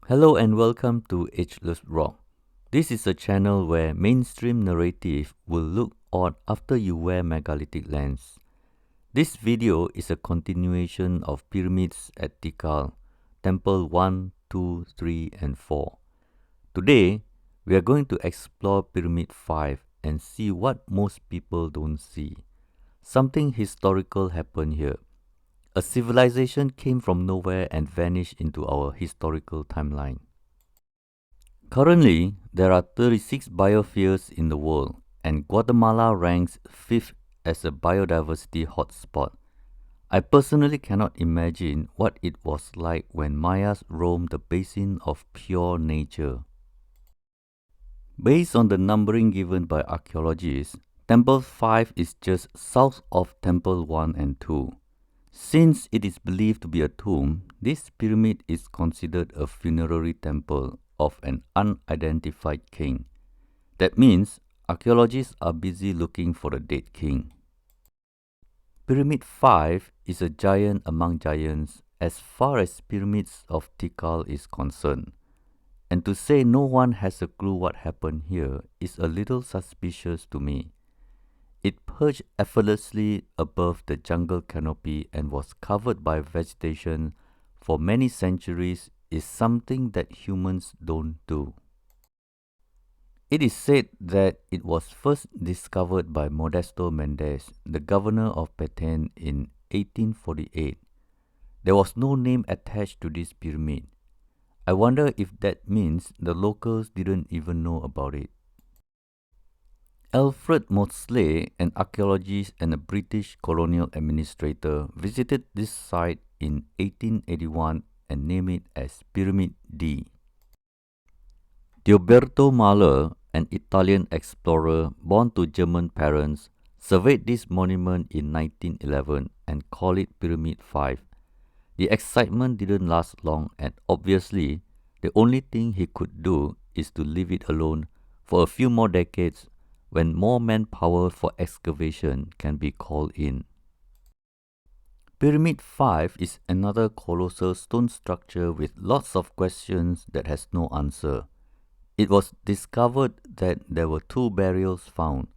Hello and welcome to Ageless Rock. This is a channel where mainstream narrative will look odd after you wear megalithic lens. This video is a continuation of pyramids at Tikal, Temple 1, 2, 3 and 4. Today, we are going to explore Pyramid 5 and see what most people don't see. Something historical happened here. A civilization came from nowhere and vanished into our historical timeline. Currently, there are 36 biospheres in the world, and Guatemala ranks 5th as a biodiversity hotspot. I personally cannot imagine what it was like when Mayas roamed the basin of pure nature. Based on the numbering given by archaeologists, Temple 5 is just south of Temple 1 and 2. Since it is believed to be a tomb, this pyramid is considered a funerary temple of an unidentified king. That means archaeologists are busy looking for the dead king. Pyramid 5 is a giant among giants as far as pyramids of Tikal is concerned. And to say no one has a clue what happened here is a little suspicious to me. It perched effortlessly above the jungle canopy and was covered by vegetation for many centuries is something that humans don't do. It is said that it was first discovered by Modesto Mendez, the governor of Petén in 1848. There was no name attached to this pyramid. I wonder if that means the locals didn't even know about it. Alfred Maudslay, an archaeologist and a British colonial administrator, visited this site in 1881 and named it as Pyramid D. Gioberto Mahler, an Italian explorer born to German parents, surveyed this monument in 1911 and called it Pyramid 5. The excitement didn't last long, and obviously, the only thing he could do is to leave it alone for a few more decades when more manpower for excavation can be called in. Pyramid 5 is another colossal stone structure with lots of questions that has no answer. It was discovered that there were two burials found.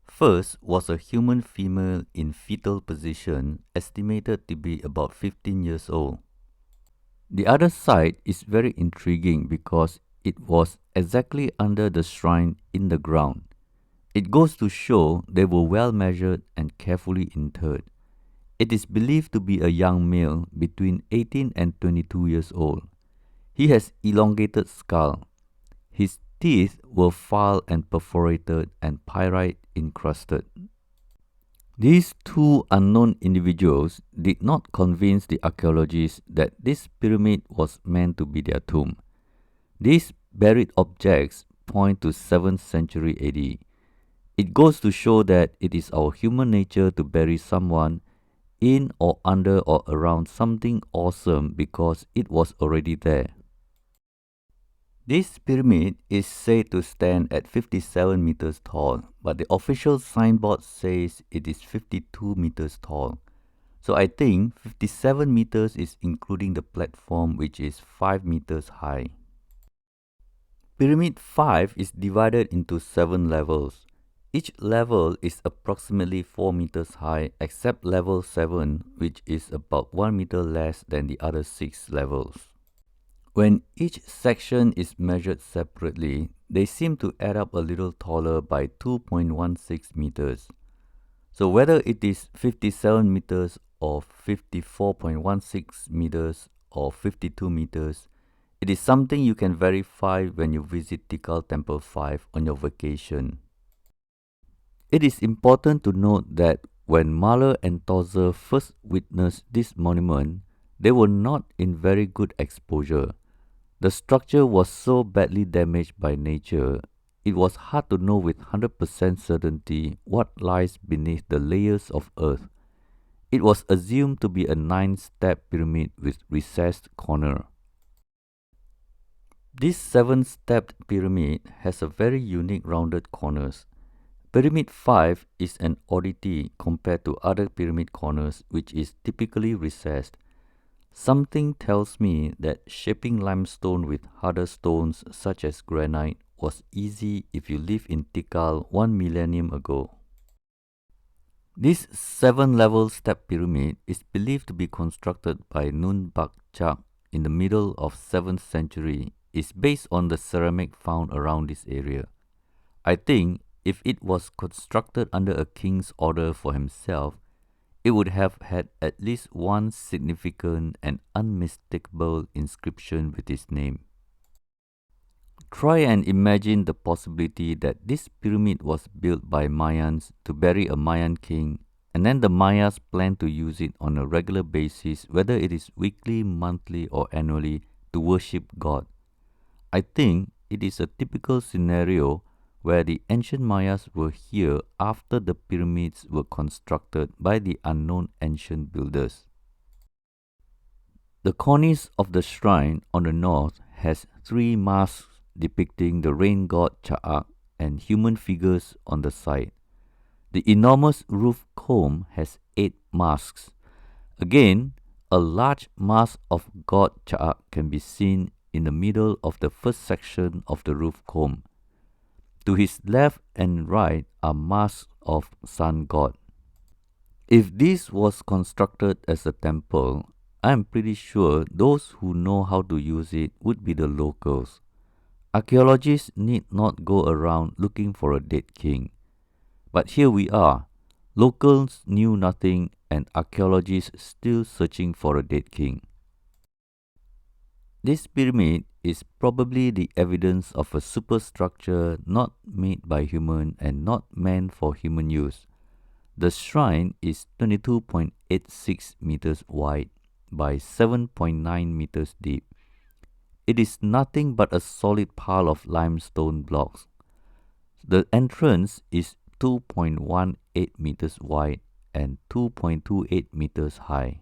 First was a human female in fetal position, estimated to be about 15 years old. The other site is very intriguing because it was exactly under the shrine in the ground. It goes to show they were well measured and carefully interred. It is believed to be a young male between 18 and 22 years old. He has elongated skull. His teeth were filed and perforated and pyrite encrusted. These two unknown individuals did not convince the archaeologists that this pyramid was meant to be their tomb. These buried objects point to 7th century AD. It goes to show that it is our human nature to bury someone in or under or around something awesome because it was already there. This pyramid is said to stand at 57 meters tall, but the official signboard says it is 52 meters tall. So I think 57 meters is including the platform, which is 5 meters high. Pyramid 5 is divided into 7 levels. Each level is approximately 4 meters high except level 7, which is about 1 meter less than the other 6 levels. When each section is measured separately, they seem to add up a little taller by 2.16 meters. So whether it is 57 meters or 54.16 meters or 52 meters, it is something you can verify when you visit Tikal Temple 5 on your vacation. It is important to note that when Mahler and Tozer first witnessed this monument, they were not in very good exposure. The structure was so badly damaged by nature, it was hard to know with 100% certainty what lies beneath the layers of earth. It was assumed to be a 9-step pyramid with recessed corner. This 7-stepped pyramid has a very unique rounded corners. Pyramid 5 is an oddity compared to other pyramid corners, which is typically recessed. Something tells me that shaping limestone with harder stones such as granite was easy if you lived in Tikal 1 millennium ago. This 7-level step pyramid is believed to be constructed by Nun Bakchak in the middle of 7th century. Is based on the ceramic found around this area. I think if it was constructed under a king's order for himself, it would have had at least one significant and unmistakable inscription with his name. Try and imagine the possibility that this pyramid was built by Mayans to bury a Mayan king, and then the Mayas plan to use it on a regular basis, whether it is weekly, monthly, or annually, to worship God. I think it is a typical scenario where the ancient Mayas were here after the pyramids were constructed by the unknown ancient builders. The cornice of the shrine on the north has 3 masks depicting the rain god Cha'ak and human figures on the side. The enormous roof comb has 8 masks. Again, a large mask of god Cha'ak can be seen in the middle of the first section of the roof comb. To his left and right are masks of sun god. If this was constructed as a temple, I am pretty sure those who know how to use it would be the locals. Archaeologists need not go around looking for a dead king. But here we are. Locals knew nothing and archaeologists still searching for a dead king. This pyramid is probably the evidence of a superstructure not made by human and not meant for human use. The shrine is 22.86 meters wide by 7.9 meters deep. It is nothing but a solid pile of limestone blocks. The entrance is 2.18 meters wide and 2.28 meters high.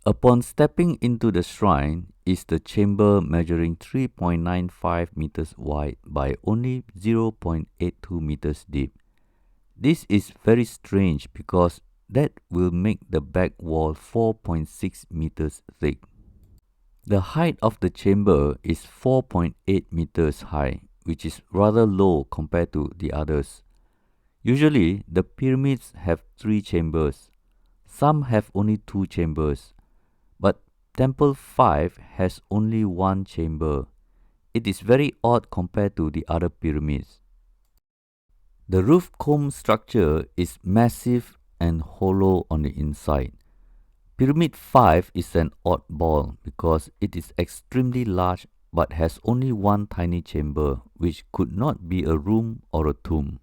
Upon stepping into the shrine is the chamber measuring 3.95 meters wide by only 0.82 meters deep. This is very strange because that will make the back wall 4.6 meters thick. The height of the chamber is 4.8 meters high, which is rather low compared to the others. Usually, the pyramids have 3 chambers. Some have only 2 chambers. But Temple 5 has only 1 chamber. It is very odd compared to the other pyramids. The roof comb structure is massive and hollow on the inside. Pyramid 5 is an oddball because it is extremely large but has only 1 tiny chamber, which could not be a room or a tomb.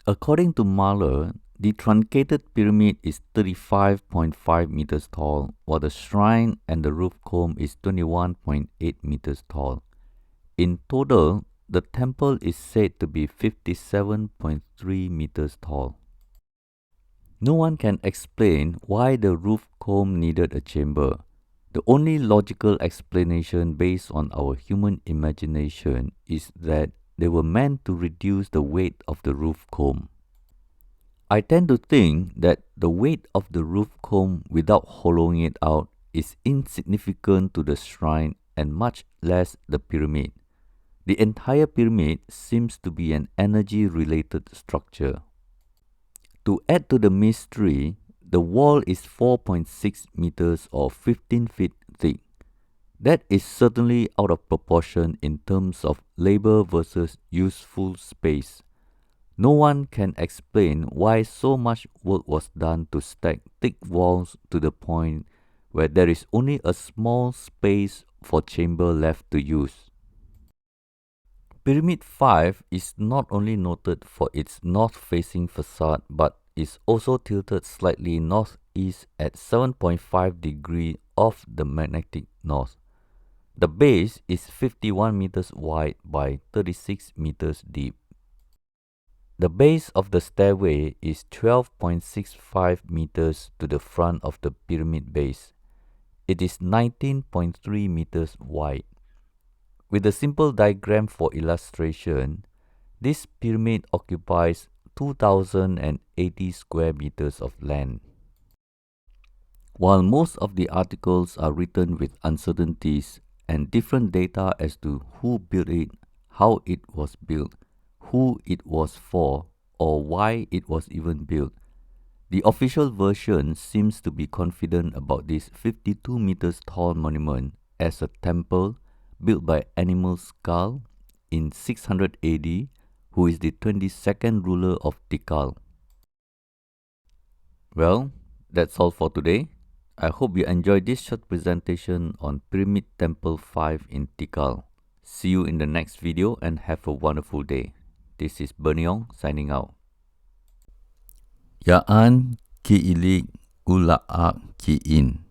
According to Mahler, the truncated pyramid is 35.5 meters tall, while the shrine and the roof comb is 21.8 meters tall. In total, the temple is said to be 57.3 meters tall. No one can explain why the roof comb needed a chamber. The only logical explanation based on our human imagination is that they were meant to reduce the weight of the roof comb. I tend to think that the weight of the roof comb without hollowing it out is insignificant to the shrine and much less the pyramid. The entire pyramid seems to be an energy-related structure. To add to the mystery, the wall is 4.6 meters or 15 feet thick. That is certainly out of proportion in terms of labor versus useful space. No one can explain why so much work was done to stack thick walls to the point where there is only a small space for chamber left to use. Pyramid 5 is not only noted for its north-facing facade but is also tilted slightly northeast at 7.5 degrees off the magnetic north. The base is 51 meters wide by 36 meters deep. The base of the stairway is 12.65 meters to the front of the pyramid base. It is 19.3 meters wide. With a simple diagram for illustration, this pyramid occupies 2,080 square meters of land. While most of the articles are written with uncertainties and different data as to who built it, how it was built, who it was for, or why it was even built, the official version seems to be confident about this 52 meters tall monument as a temple built by Animal Skull in 600 AD, who is the 22nd ruler of Tikal. Well, that's all for today. I hope you enjoyed this short presentation on Pyramid Temple 5 in Tikal. See you in the next video and have a wonderful day. This is Berniong signing out. Yaan ki ilik ulaak ki in.